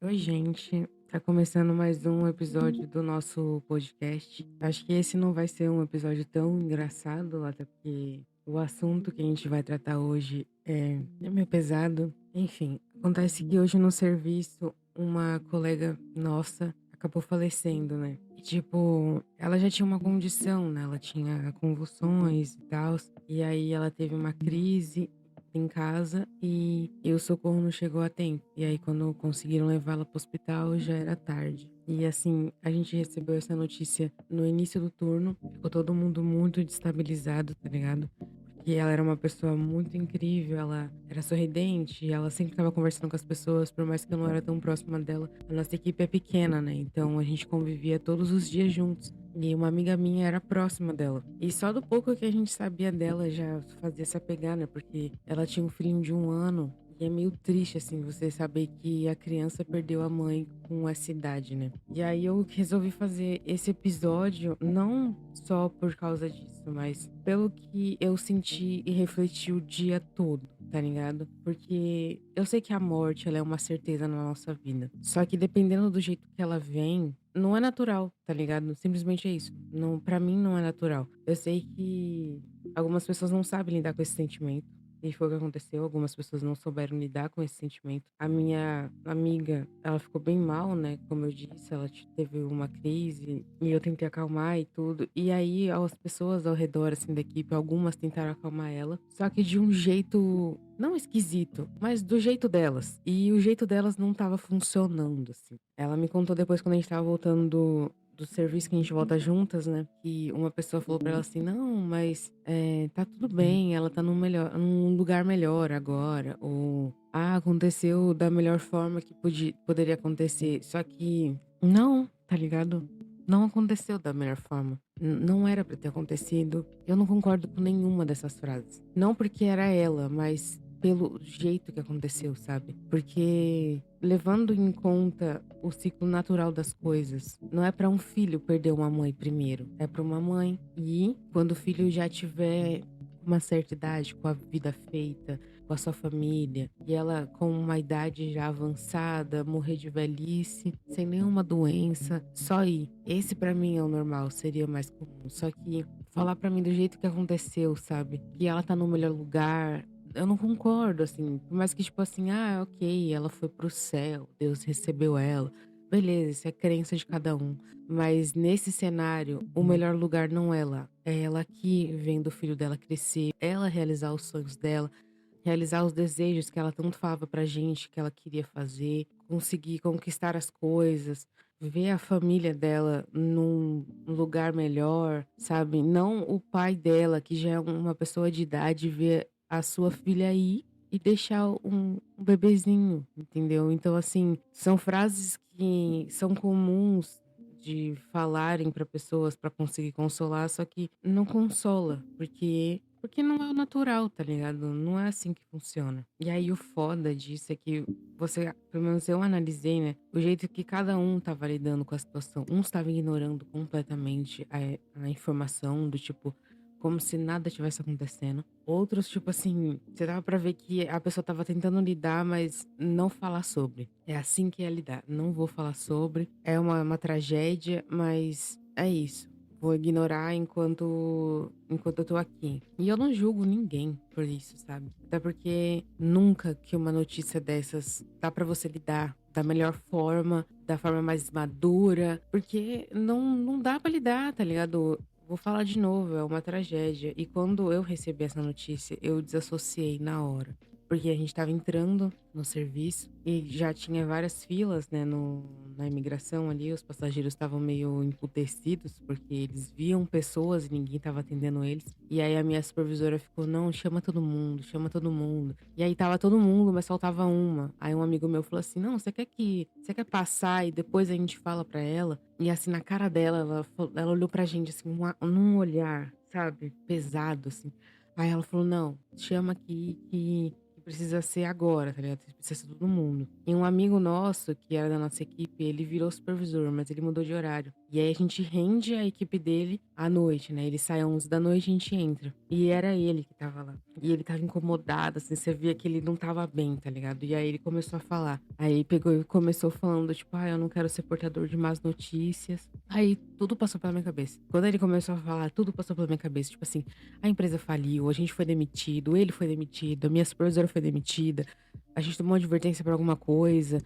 Oi, gente. Tá começando mais um episódio do nosso podcast. Acho que esse não vai ser um episódio tão engraçado, até porque o assunto que a gente vai tratar hoje é meio pesado. Enfim, acontece que hoje no serviço, uma colega nossa acabou falecendo, né? E, tipo, ela já tinha uma condição, né? Ela tinha convulsões e tal. E aí ela teve uma crise em casa e o socorro não chegou a tempo. E aí, quando conseguiram levá-la pro hospital, já era tarde. E assim, a gente recebeu essa notícia no início do turno, ficou todo mundo muito destabilizado, tá ligado? Porque ela era uma pessoa muito incrível, ela era sorridente, ela sempre estava conversando com as pessoas, por mais que eu não era tão próxima dela. A nossa equipe é pequena, né? Então a gente convivia todos os dias juntos. E uma amiga minha era próxima dela. E só do pouco que a gente sabia dela já fazia se apegar, né? Porque ela tinha um filhinho de 1 ano. E é meio triste, assim, você saber que a criança perdeu a mãe com essa idade, né? E aí eu resolvi fazer esse episódio não só por causa disso, mas pelo que eu senti e refleti o dia todo, tá ligado? Porque eu sei que a morte, ela é uma certeza na nossa vida. Só que dependendo do jeito que ela vem, não é natural, tá ligado? Simplesmente é isso. Não, para mim não é natural. Eu sei que algumas pessoas não sabem lidar com esse sentimento. E foi o que aconteceu. Algumas pessoas não souberam lidar com esse sentimento. A minha amiga, ela ficou bem mal, né? Como eu disse, ela teve uma crise e eu tentei acalmar e tudo. E aí, as pessoas ao redor, assim, da equipe, algumas tentaram acalmar ela. Só que de um jeito, não esquisito, mas do jeito delas. E o jeito delas não tava funcionando, assim. Ela me contou depois, quando a gente tava voltando do serviço, que a gente volta juntas, né? Que uma pessoa falou pra ela assim: não, mas tá tudo bem, ela tá num lugar melhor agora. Ou, aconteceu da melhor forma que poderia acontecer. Só que não, tá ligado? Não aconteceu da melhor forma. Não era pra ter acontecido. Eu não concordo com nenhuma dessas frases. Não porque era ela, mas pelo jeito que aconteceu, sabe? Porque levando em conta o ciclo natural das coisas, não é pra um filho perder uma mãe primeiro, é pra uma mãe. E quando o filho já tiver uma certa idade, com a vida feita, com a sua família, e ela com uma idade já avançada, morrer de velhice, sem nenhuma doença, só ir. Esse pra mim é o normal, seria mais comum. Só que falar pra mim do jeito que aconteceu, sabe? Que ela tá no melhor lugar, eu não concordo, assim. Por mais que, tipo assim, ok, ela foi pro céu, Deus recebeu ela. Beleza, isso é crença de cada um. Mas nesse cenário, o melhor lugar não é lá. É ela aqui vendo o filho dela crescer, ela realizar os sonhos dela, realizar os desejos que ela tanto falava pra gente que ela queria fazer, conseguir conquistar as coisas, ver a família dela num lugar melhor, sabe? Não o pai dela, que já é uma pessoa de idade, ver a sua filha aí e deixar um bebezinho, entendeu? Então, assim, são frases que são comuns de falarem para pessoas para conseguir consolar, só que não consola, porque não é o natural, tá ligado? Não é assim que funciona. E aí o foda disso é que você, pelo menos eu analisei, né, o jeito que cada um tava lidando com a situação. Um estava ignorando completamente a informação do tipo, como se nada tivesse acontecendo. Outros, tipo assim, você dava pra ver que a pessoa tava tentando lidar, mas não falar sobre. É assim que é lidar. Não vou falar sobre. É uma tragédia, mas é isso. Vou ignorar enquanto eu tô aqui. E eu não julgo ninguém por isso, sabe? Até porque nunca que uma notícia dessas dá pra você lidar da melhor forma, da forma mais madura, porque não dá pra lidar, tá ligado? Vou falar de novo, é uma tragédia. E quando eu recebi essa notícia, eu desassociei na hora. Porque a gente tava entrando no serviço e já tinha várias filas, né, na imigração ali. Os passageiros estavam meio emputecidos porque eles viam pessoas e ninguém tava atendendo eles. E aí a minha supervisora ficou: não, chama todo mundo, chama todo mundo. E aí tava todo mundo, mas faltava uma. Aí um amigo meu falou assim: não, você quer passar e depois a gente fala pra ela? E assim, na cara dela, ela olhou pra gente assim, num olhar, sabe, pesado, assim. Aí ela falou: não, chama aqui que precisa ser agora, tá ligado? Precisa ser todo mundo. E um amigo nosso, que era da nossa equipe, ele virou supervisor, mas ele mudou de horário. E aí a gente rende a equipe dele à noite, né? Ele sai às 11 da noite e a gente entra. E era ele que tava lá. E ele tava incomodado, assim, você via que ele não tava bem, tá ligado? E aí ele começou a falar. Aí pegou e começou falando, tipo, eu não quero ser portador de más notícias. Aí tudo passou pela minha cabeça. Quando ele começou a falar, tudo passou pela minha cabeça. Tipo assim, a empresa faliu, a gente foi demitido, ele foi demitido, a minha supervisora foi demitida, a gente tomou uma advertência por alguma coisa.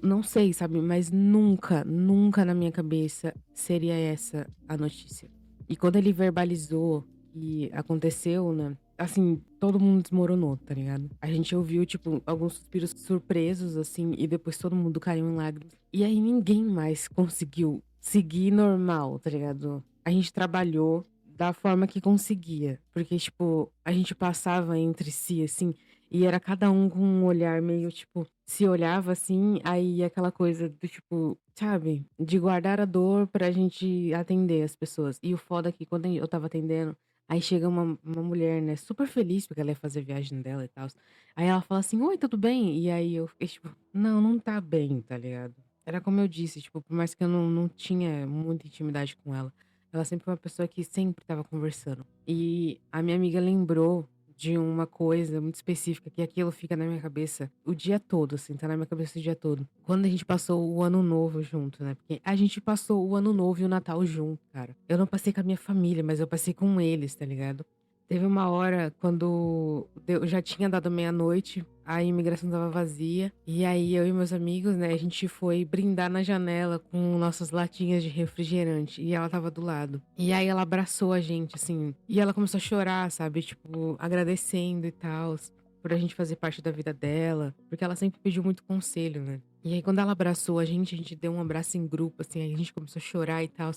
Não sei, sabe? Mas nunca, nunca na minha cabeça seria essa a notícia. E quando ele verbalizou que aconteceu, né? Assim, todo mundo desmoronou, tá ligado? A gente ouviu, tipo, alguns suspiros surpresos, assim, e depois todo mundo caiu em lágrimas. E aí ninguém mais conseguiu seguir normal, tá ligado? A gente trabalhou da forma que conseguia. Porque, tipo, a gente passava entre si, assim, e era cada um com um olhar meio, tipo, se olhava assim, aí aquela coisa do tipo, sabe? De guardar a dor pra gente atender as pessoas. E o foda é que quando eu tava atendendo, aí chega uma mulher, né, super feliz porque ela ia fazer a viagem dela e tal. Aí ela fala assim: Oi, tudo bem? E aí eu fiquei tipo, não, não tá bem, tá ligado? Era como eu disse, tipo, por mais que eu não tinha muita intimidade com ela, ela sempre foi uma pessoa que sempre tava conversando. E a minha amiga lembrou de uma coisa muito específica, que aquilo fica na minha cabeça o dia todo, assim, tá na minha cabeça o dia todo. Quando a gente passou o ano novo junto, né? Porque a gente passou o ano novo e o Natal junto, cara. Eu não passei com a minha família, mas eu passei com eles, tá ligado? Teve uma hora quando já tinha dado meia-noite, a imigração tava vazia. E aí eu e meus amigos, né, a gente foi brindar na janela com nossas latinhas de refrigerante. E ela tava do lado. E aí ela abraçou a gente, assim. E ela começou a chorar, sabe? Tipo, agradecendo e tal. Por a gente fazer parte da vida dela. Porque ela sempre pediu muito conselho, né? E aí quando ela abraçou a gente deu um abraço em grupo, assim. Aí a gente começou a chorar e tal.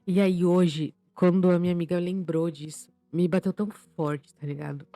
E aí hoje, quando a minha amiga lembrou disso, me bateu tão forte, tá ligado?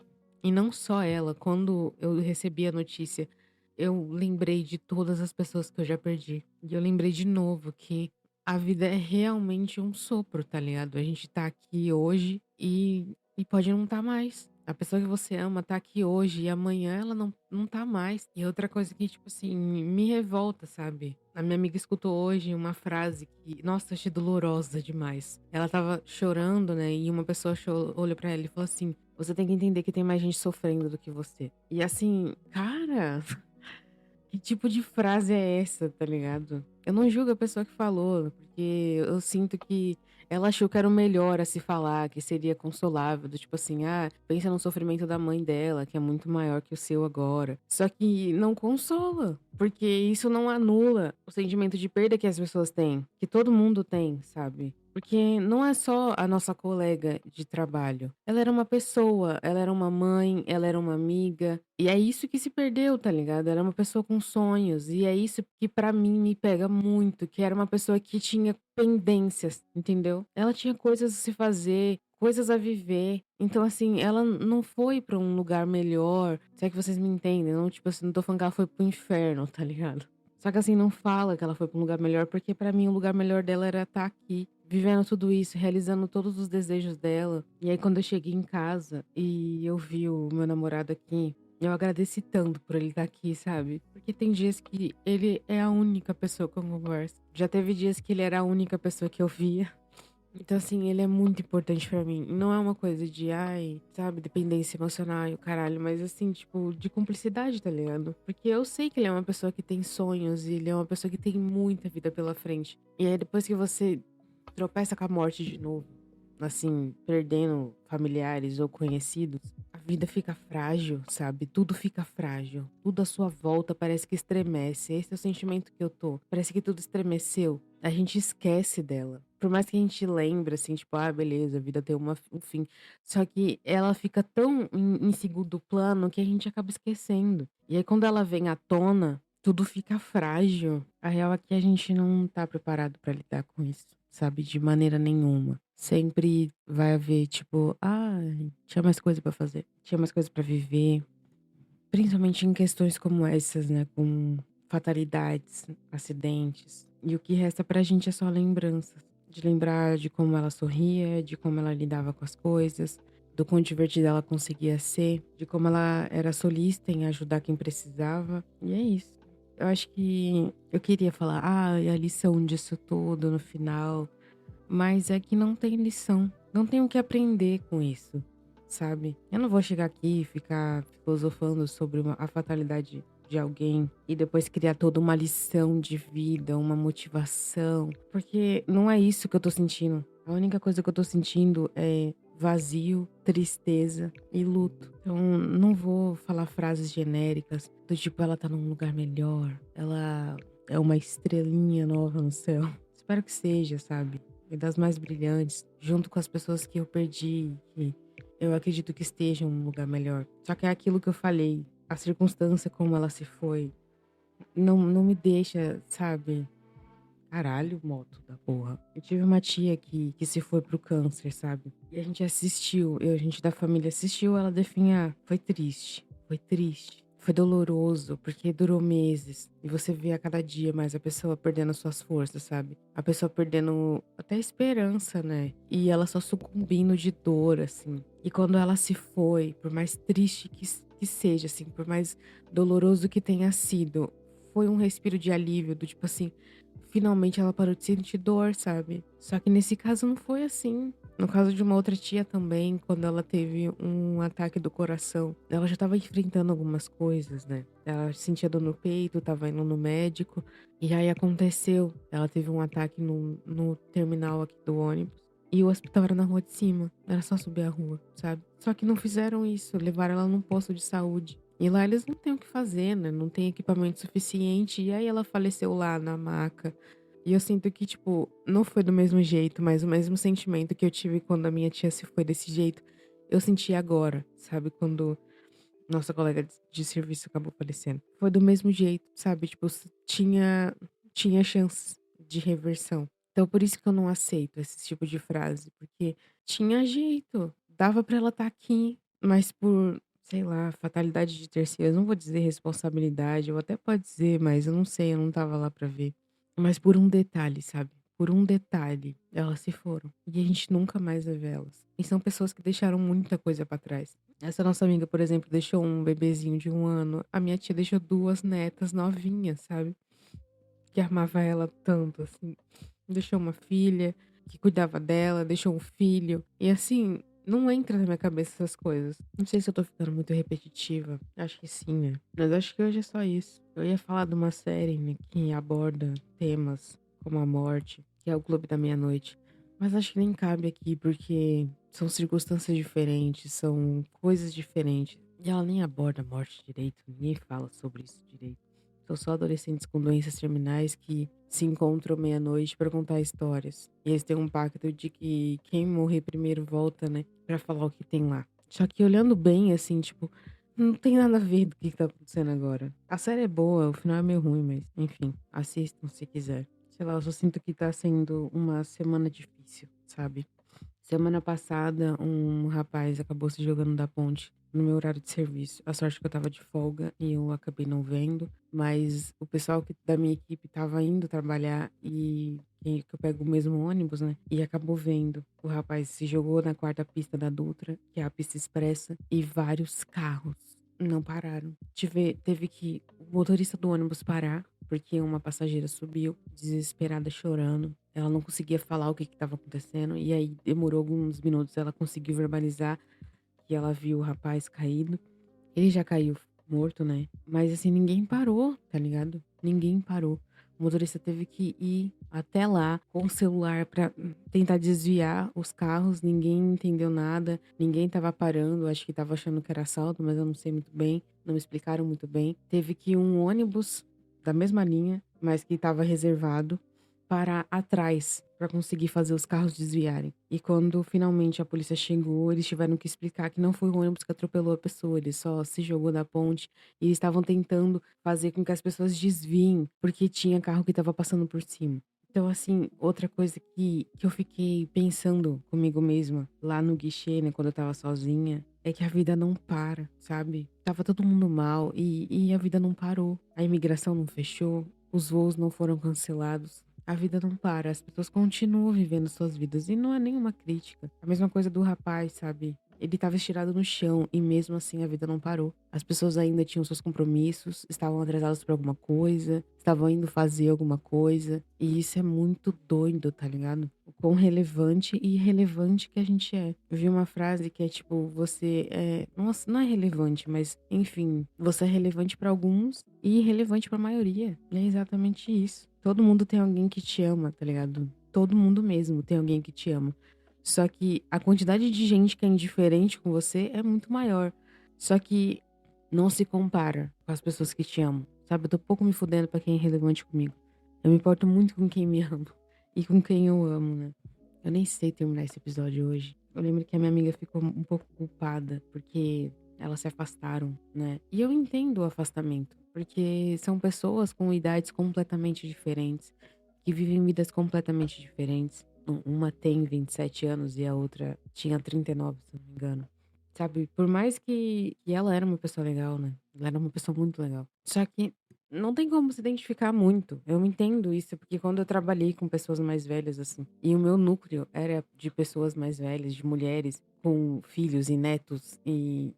E não só ela, quando eu recebi a notícia, eu lembrei de todas as pessoas que eu já perdi. E eu lembrei de novo que a vida é realmente um sopro, tá ligado? A gente tá aqui hoje e pode não tá mais. A pessoa que você ama tá aqui hoje e amanhã ela não tá mais. E outra coisa que, tipo assim, me revolta, sabe? A minha amiga escutou hoje uma frase que, nossa, achei dolorosa demais. Ela tava chorando, né? E uma pessoa olhou pra ela e falou assim: Você tem que entender que tem mais gente sofrendo do que você. E assim, cara, que tipo de frase é essa, tá ligado? Eu não julgo a pessoa que falou, porque eu sinto que ela achou que era o melhor a se falar, que seria consolável, do tipo assim, pensa no sofrimento da mãe dela, que é muito maior que o seu agora. Só que não consola, porque isso não anula o sentimento de perda que as pessoas têm, que todo mundo tem, sabe? Porque não é só a nossa colega de trabalho. Ela era uma pessoa, ela era uma mãe, ela era uma amiga. E é isso que se perdeu, tá ligado? Ela era uma pessoa com sonhos. E é isso que pra mim me pega muito, que era uma pessoa que tinha pendências, entendeu? Ela tinha coisas a se fazer, coisas a viver. Então, assim, ela não foi pra um lugar melhor. Se é que vocês me entendem, não, tipo assim, não tô falando que ela foi pro inferno, tá ligado? Só que assim, não fala que ela foi pra um lugar melhor, porque pra mim o lugar melhor dela era estar aqui, vivendo tudo isso, realizando todos os desejos dela. E aí quando eu cheguei em casa e eu vi o meu namorado aqui, eu agradeci tanto por ele estar aqui, sabe? Porque tem dias que ele é a única pessoa que eu converso. Já teve dias que ele era a única pessoa que eu via. Então, assim, ele é muito importante pra mim. Não é uma coisa de, sabe, dependência emocional e o caralho, mas assim, tipo, de cumplicidade, tá ligado? Porque eu sei que ele é uma pessoa que tem sonhos e ele é uma pessoa que tem muita vida pela frente. E aí, depois que você tropeça com a morte de novo, assim, perdendo familiares ou conhecidos, a vida fica frágil, sabe? Tudo fica frágil. Tudo à sua volta parece que estremece. Esse é o sentimento que eu tô. Parece que tudo estremeceu. A gente esquece dela. Por mais que a gente lembre, assim, tipo, beleza, a vida tem um fim. Só que ela fica tão em segundo plano que a gente acaba esquecendo. E aí, quando ela vem à tona, tudo fica frágil. A real é que a gente não tá preparado pra lidar com isso, sabe? De maneira nenhuma. Sempre vai haver, tipo, tinha mais coisa pra fazer, tinha mais coisa pra viver. Principalmente em questões como essas, né? Com fatalidades, acidentes. E o que resta pra gente é só lembranças. De lembrar de como ela sorria, de como ela lidava com as coisas, do quão divertida ela conseguia ser, de como ela era solícita em ajudar quem precisava. E é isso. Eu acho que eu queria falar, e a lição disso tudo no final, mas é que não tem lição. Não tem o que aprender com isso, sabe? Eu não vou chegar aqui e ficar filosofando sobre a fatalidade de alguém e depois criar toda uma lição de vida, uma motivação, porque não é isso que eu tô sentindo. A única coisa que eu tô sentindo é vazio, tristeza e luto. Então, não vou falar frases genéricas do tipo, ela tá num lugar melhor, ela é uma estrelinha nova no céu. Espero que seja, sabe? E das mais brilhantes, junto com as pessoas que eu perdi, que eu acredito que estejam num lugar melhor. Só que é aquilo que eu falei, a circunstância como ela se foi, não me deixa, sabe? Caralho, moto da porra. Eu tive uma tia que se foi pro câncer, sabe? E a gente assistiu, a gente da família assistiu ela definhar. Foi triste, foi triste. Foi doloroso, porque durou meses. E você vê a cada dia mais a pessoa perdendo suas forças, sabe? A pessoa perdendo até a esperança, né? E ela só sucumbindo de dor, assim. E quando ela se foi, por mais triste que seja, assim, por mais doloroso que tenha sido, foi um respiro de alívio, do tipo assim, finalmente ela parou de sentir dor, sabe? Só que nesse caso não foi assim. No caso de uma outra tia também, quando ela teve um ataque do coração, ela já estava enfrentando algumas coisas, né? Ela sentia dor no peito, estava indo no médico, e aí aconteceu. Ela teve um ataque no terminal aqui do ônibus. E o hospital era na rua de cima. Era só subir a rua, sabe? Só que não fizeram isso, levaram ela num posto de saúde. E lá eles não têm o que fazer, né? Não tem equipamento suficiente. E aí ela faleceu lá na maca. E eu sinto que, tipo, não foi do mesmo jeito, mas o mesmo sentimento que eu tive quando a minha tia se foi desse jeito, eu senti agora, sabe? Quando nossa colega de serviço acabou falecendo. Foi do mesmo jeito, sabe? Tipo, tinha chance de reversão. Então, por isso que eu não aceito esse tipo de frase, porque tinha jeito, dava pra ela estar aqui, mas por, sei lá, fatalidade de terceiros, não vou dizer responsabilidade, ou até pode dizer, mas eu não sei, eu não tava lá pra ver. Mas por um detalhe, sabe? Por um detalhe, elas se foram. E a gente nunca mais vai ver elas. E são pessoas que deixaram muita coisa pra trás. Essa nossa amiga, por exemplo, deixou um bebezinho de 1 ano. A minha tia deixou 2 netas novinhas, sabe? Que amava ela tanto, assim. Deixou uma filha que cuidava dela, deixou um filho. E assim, não entra na minha cabeça essas coisas. Não sei se eu tô ficando muito repetitiva. Acho que sim, né? Mas acho que hoje é só isso. Eu ia falar de uma série, né, que aborda temas como a morte, que é o Clube da Meia-Noite. Mas acho que nem cabe aqui, porque são circunstâncias diferentes, são coisas diferentes. E ela nem aborda a morte direito, ninguém fala sobre isso direito. São só adolescentes com doenças terminais que se encontram meia-noite para contar histórias. E eles têm um pacto de que quem morrer primeiro volta, né, pra falar o que tem lá. Só que olhando bem, assim, tipo, não tem nada a ver do que tá acontecendo agora. A série é boa, o final é meio ruim, mas enfim, assistam se quiser. Sei lá, eu só sinto que tá sendo uma semana difícil, sabe? Semana passada, um rapaz acabou se jogando da ponte no meu horário de serviço. A sorte que eu tava de folga e eu acabei não vendo, mas o pessoal da minha equipe tava indo trabalhar que eu pego o mesmo ônibus, né? E acabou vendo. O rapaz se jogou na quarta pista da Dutra, que é a pista expressa, e vários carros não pararam. Teve que o motorista do ônibus parar, porque uma passageira subiu, desesperada, chorando. Ela não conseguia falar o que estava acontecendo. E aí demorou alguns minutos. Ela conseguiu verbalizar que ela viu o rapaz caído. Ele já caiu morto, né? Mas assim, ninguém parou, tá ligado? Ninguém parou. O motorista teve que ir até lá com o celular pra tentar desviar os carros. Ninguém entendeu nada. Ninguém tava parando. Acho que tava achando que era assalto, mas eu não sei muito bem. Não me explicaram muito bem. Teve que um ônibus da mesma linha, mas que estava reservado, parar atrás para conseguir fazer os carros desviarem. E quando finalmente a polícia chegou, eles tiveram que explicar que não foi o ônibus que atropelou a pessoa, ele só se jogou da ponte e eles estavam tentando fazer com que as pessoas desviem, porque tinha carro que estava passando por cima. Então, assim, outra coisa que eu fiquei pensando comigo mesma lá no guichê, né, quando eu tava sozinha, é que a vida não para, sabe? Tava todo mundo mal e a vida não parou. A imigração não fechou, os voos não foram cancelados. A vida não para, as pessoas continuam vivendo suas vidas e não é nenhuma crítica. A mesma coisa do rapaz, sabe? ele estava estirado no chão e mesmo assim a vida não parou. As pessoas ainda tinham seus compromissos, estavam atrasadas pra alguma coisa, estavam indo fazer alguma coisa. E isso é muito doido, tá ligado? O quão relevante e irrelevante que a gente é. Eu vi uma frase que é tipo, você é. Nossa, não é relevante, mas enfim, você é relevante pra alguns e irrelevante pra maioria. E é exatamente isso. Todo mundo tem alguém que te ama, tá ligado? Todo mundo mesmo tem alguém que te ama. Só que a quantidade de gente que é indiferente com você é muito maior. Só que não se compara com as pessoas que te amam. Sabe, eu tô pouco me fudendo pra quem é relevante comigo. Eu me importo muito com quem me ama e com quem eu amo, né? Eu nem sei terminar esse episódio hoje. Eu lembro que a minha amiga ficou um pouco culpada porque elas se afastaram, né? E eu entendo o afastamento, porque são pessoas com idades completamente diferentes, que vivem vidas completamente diferentes. Uma tem 27 anos e a outra tinha 39, se não me engano. Sabe, por mais que ela era uma pessoa legal, né? Ela era uma pessoa muito legal. Só que não tem como se identificar muito. Eu entendo isso, porque quando eu trabalhei com pessoas mais velhas, assim, e o meu núcleo era de pessoas mais velhas, de mulheres com filhos e netos, e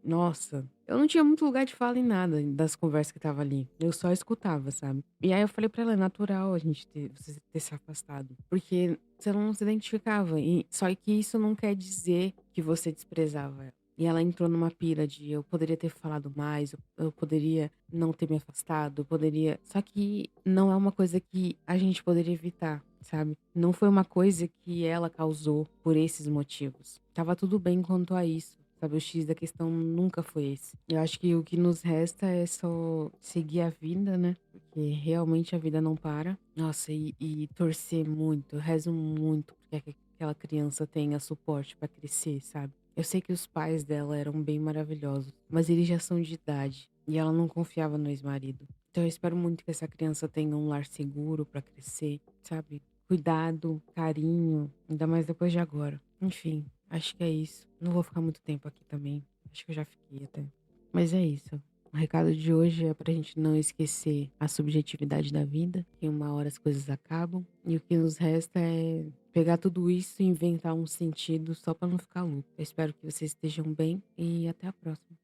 nossa, eu não tinha muito lugar de fala em nada das conversas que tava ali. Eu só escutava, sabe? E aí eu falei pra ela, é natural a gente você ter se afastado. Porque você não se identificava. E, só que isso não quer dizer que você desprezava ela. E ela entrou numa pira de eu poderia ter falado mais, eu poderia não ter me afastado, eu poderia. Só que não é uma coisa que a gente poderia evitar, sabe? Não foi uma coisa que ela causou por esses motivos. Tava tudo bem quanto a isso. Sabe, o X da questão nunca foi esse. Eu acho que o que nos resta é só seguir a vida, né? Porque realmente a vida não para. Nossa, e torcer muito, eu rezo muito porque aquela criança tenha suporte pra crescer, sabe? Eu sei que os pais dela eram bem maravilhosos, mas eles já são de idade e ela não confiava no ex-marido. Então eu espero muito que essa criança tenha um lar seguro pra crescer, sabe? Cuidado, carinho, ainda mais depois de agora. Enfim, acho que é isso. Não vou ficar muito tempo aqui também. Acho que eu já fiquei até. Mas é isso. O recado de hoje é pra gente não esquecer a subjetividade da vida, que uma hora as coisas acabam, e o que nos resta é pegar tudo isso e inventar um sentido só pra não ficar louco. Eu espero que vocês estejam bem e até a próxima.